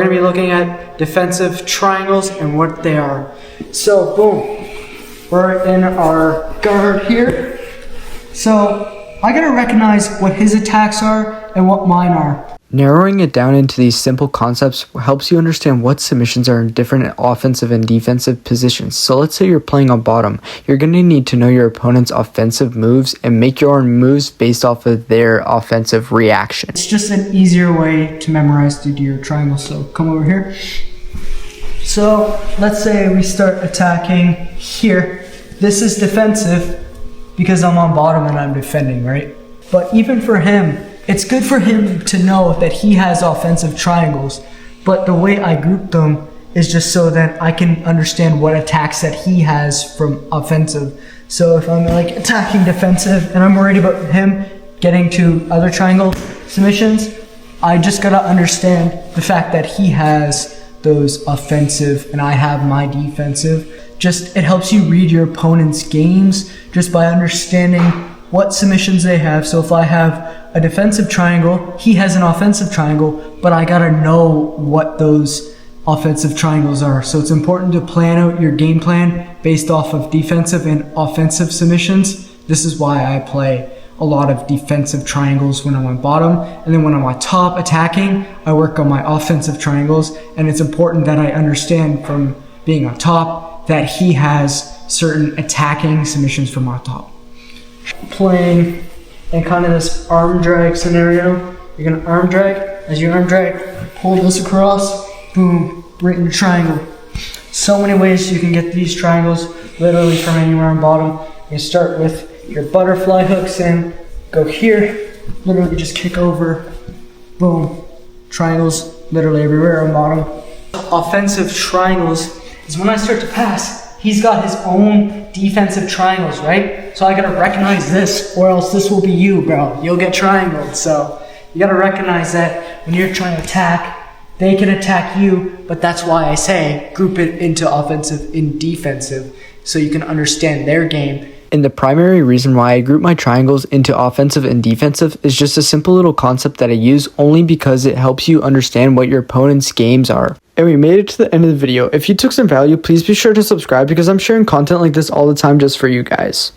We're going to be looking at defensive triangles and what they are. So, boom. We're in our guard here. So, I got to recognize what his attacks are and what mine are. Narrowing it down into these simple concepts helps you understand what submissions are in different offensive and defensive positions. So let's say you're playing on bottom. You're going to need to know your opponent's offensive moves and make your own moves based off of their offensive reaction. It's just an easier way to memorize due to your triangle. So come over here. So let's say we start attacking here. This is defensive because I'm on bottom and I'm defending, right? But even for him, it's good for him to know that he has offensive triangles, but the way I group them is just so that I can understand what attacks that he has from offensive. So if I'm like attacking defensive and I'm worried about him getting to other triangle submissions, I just gotta understand the fact that he has those offensive and I have my defensive. Just, it helps you read your opponent's games just by understanding what submissions they have. So if I have a defensive triangle, he has an offensive triangle, but I gotta know what those offensive triangles are. So it's important to plan out your game plan based off of defensive and offensive submissions. This is why I play a lot of defensive triangles when I'm on bottom, and then when I'm on top attacking, I work on my offensive triangles. And it's important that I understand from being on top that he has certain attacking submissions from on top. Playing in kind of this arm drag scenario, you're gonna arm drag. As you arm drag, pull this across, boom, right in the triangle. So many ways you can get these triangles, literally from anywhere on bottom. You start with your butterfly hooks in, go here, literally just kick over, boom, triangles literally everywhere on bottom. Offensive triangles is when I start to pass, he's got his own defensive triangles, right? So I gotta recognize this, or else this will be you, bro. You'll get triangled. So you gotta recognize that when you're trying to attack, they can attack you, but that's why I say group it into offensive and defensive so you can understand their game. And the primary reason why I group my triangles into offensive and defensive is just a simple little concept that I use only because it helps you understand what your opponent's games are. And we made it to the end of the video. If you took some value, please be sure to subscribe because I'm sharing content like this all the time just for you guys.